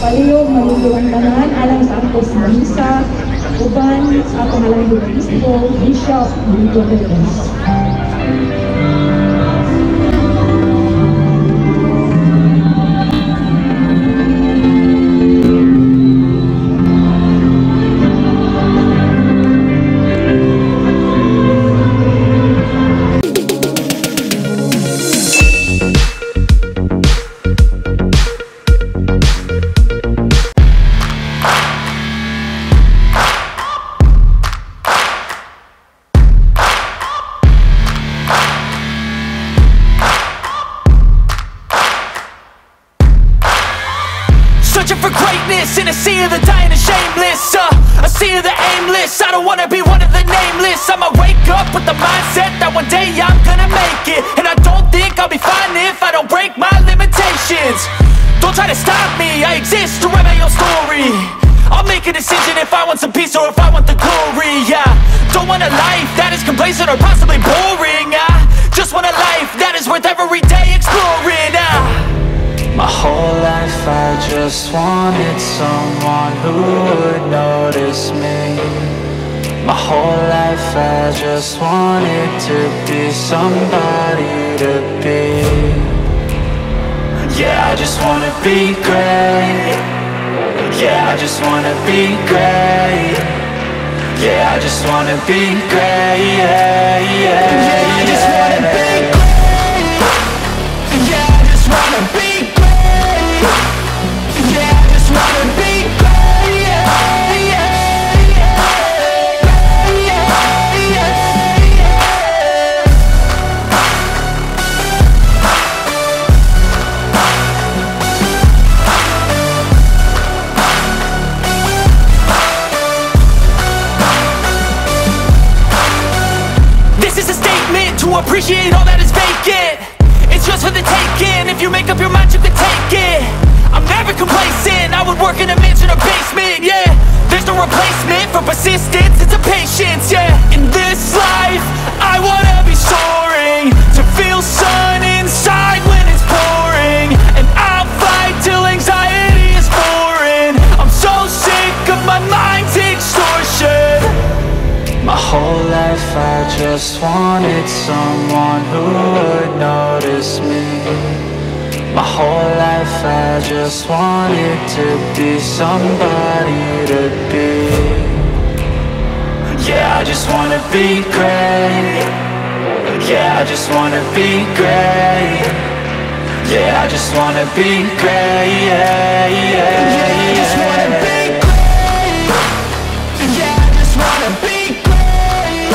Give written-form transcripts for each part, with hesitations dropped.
Palihog malulog ang tanan alang sa angkos nga misa uban sa pangalang Obispo Bishop Byahe. Searching for greatness in a sea of the dying and shameless, a sea of the aimless. I don't wanna be one of the nameless. I'ma wake up with the mindset that one day I'm gonna make it. And I don't think I'll be fine if I don't break my limitations. Don't try to stop me, I exist to write my own story. I'll make a decision if I want some peace or if I want the glory. Yeah, don't want a life that is complacent or possibly boring. I just want a life that is worth every day exploring. My whole life I just wanted someone who would notice me. My whole life I just wanted to be somebody to be. Yeah, I just wanna be great. Yeah, I just wanna be great. Yeah, I just wanna be great. Yeah, yeah, I just wanna be great. Yeah, I just wanna be great. Yeah, I just wanna be great. Yeah, yeah, yeah, yeah, yeah. This is a statement to appreciate all that is vacant. It's just for the taking. If you make up your mind, you can take it. I'm never complacent. I would work in a mansion or basement, yeah. There's no replacement for persistence, it's a patience, yeah. In this life, I wanna be soaring, to feel sun inside when it's pouring. And I'll fight till anxiety is foreign. I'm so sick of my mind's extortion. My whole life I just wanted someone who would notice me. My whole life I just wanted to be somebody to be. Yeah, I just wanna be great. Yeah, I just wanna be great. Yeah, I just wanna be great. Yeah, yeah, yeah, I just wanna be great. Yeah, I just wanna be great.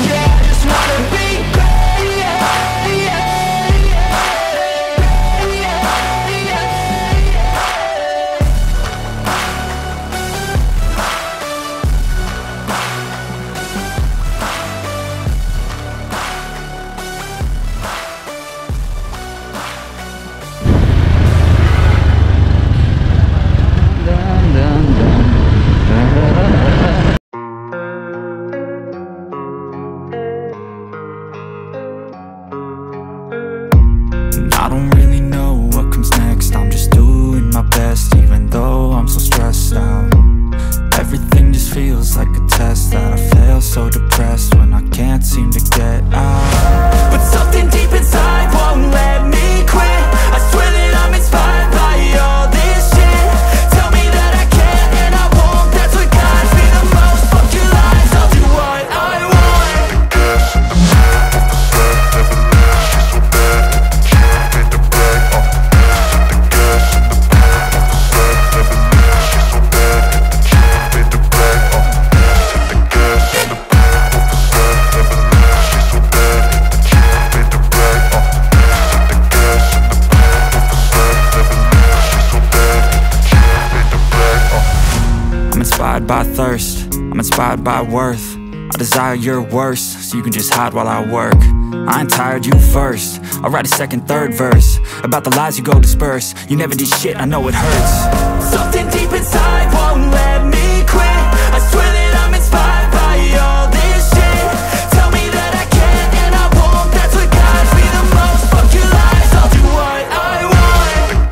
Yeah, I just wanna be great. Yeah, yeah. I don't really know what comes next. I'm just doing my best, even though I'm so stressed out. Everything just feels like a test that I fail, so depressed when I can't seem to get out. But something deep inside won't let me quit. I swear that I'm inspired by all this shit. Tell me that I can and I won't. That's what guides me the most. Fuck your lies, I'll do what I want. By thirst, I'm inspired by worth. I desire your worst, so you can just hide while I work. I ain't tired, you first. I'll write a second, third verse about the lies you go disperse. You never did shit, I know it hurts. Something deep inside won't let me quit. I swear that I'm inspired by all this shit. Tell me that I can and I won't. That's what guides me the most. Fuck your lies, I'll do what I want.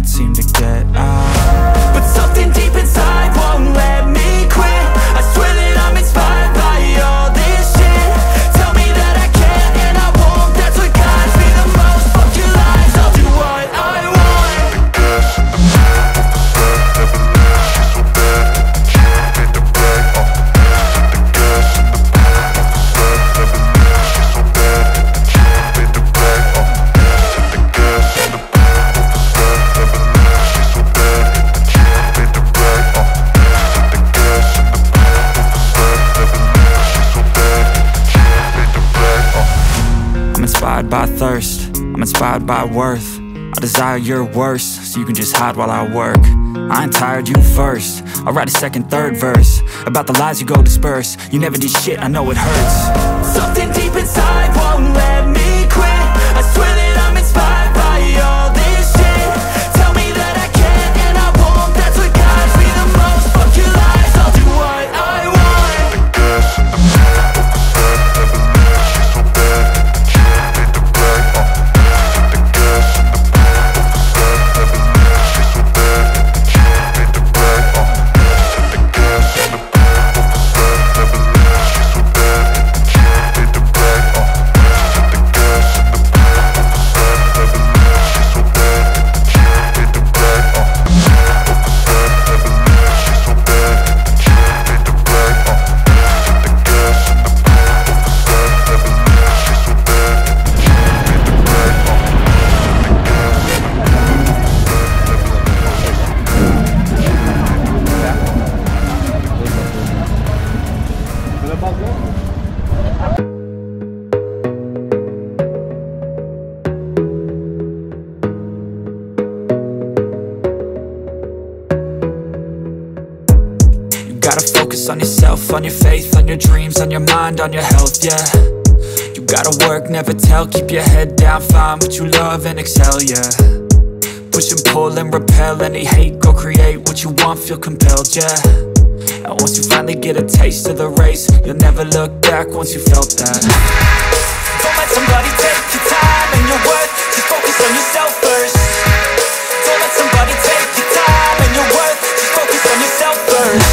can't seem to get out. But something deep inside won't let me quit. I swear that I'm inspired by all this shit. Tell me that I can't and I won't. That's what guides me the most. Fuck your lies, I'll do what I want. I'm inspired by thirst, I'm inspired by worth. I desire your worst, so you can just hide while I work. I ain't tired, you first. I'll write a second, third verse about the lies you go disperse. You never did shit, I know it hurts. Something deep inside won't let me quit. I swear that I'm inspired by all this shit. Tell me that I can't and I won't. That's what guides me the most. Fuck your lies, I'll do what I want. Gotta focus on yourself, on your faith, on your dreams, on your mind, on your health, yeah. You gotta work, never tell, keep your head down, find what you love and excel, yeah. Push and pull and repel any hate, go create what you want, feel compelled, yeah. And once you finally get a taste of the race, you'll never look back once you felt that. Don't let somebody take your time and your worth. Just focus on yourself first. Don't let somebody take your time and your worth. Just focus on yourself first.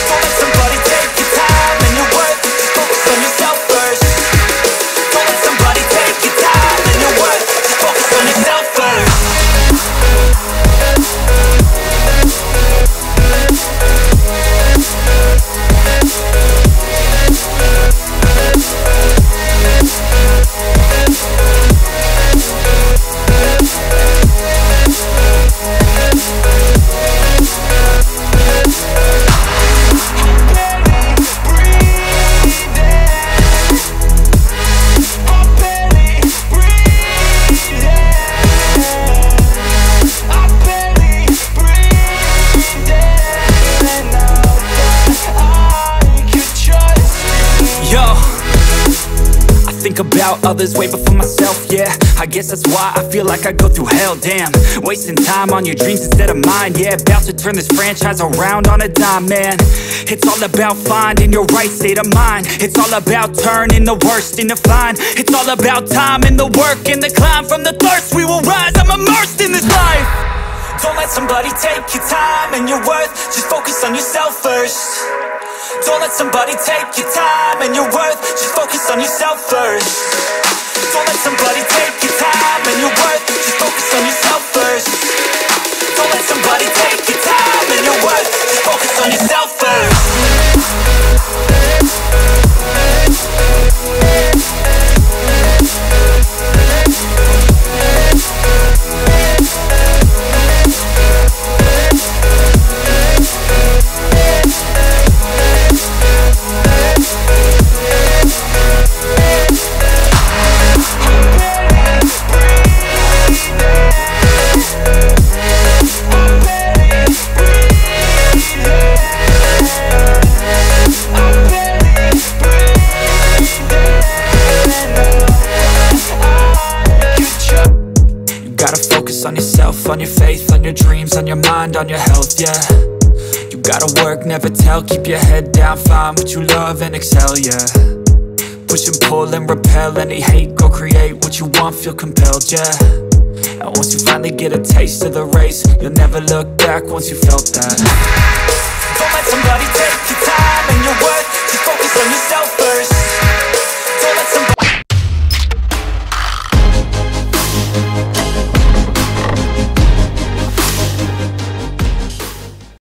Don't let somebody take your time and your worth. Just focus on yourself first. Don't let somebody take your time and your worth. Just focus on yourself first. About others way before myself, yeah. I guess that's why I feel like I go through hell, damn. Wasting time on your dreams instead of mine, yeah. About to turn this franchise around on a dime, man. It's all about finding your right state of mind. It's all about turning the worst into fine. It's all about time and the work and the climb. From the thirst we will rise, I'm immersed in this life. Don't let somebody take your time and your worth. Just focus on yourself first. Don't let somebody take your time and your worth. Just focus on yourself first. Don't let somebody take your time and your worth. Just focus on yourself first. Don't let somebody take your time and your worth. Just focus on yourself first. On yourself, on your faith, on your dreams, on your mind, on your health, yeah. You gotta work, never tell, keep your head down, find what you love and excel, yeah. Push and pull and repel any hate, go create what you want, feel compelled, yeah. And once you finally get a taste of the race, you'll never look back once you felt that. Don't let somebody take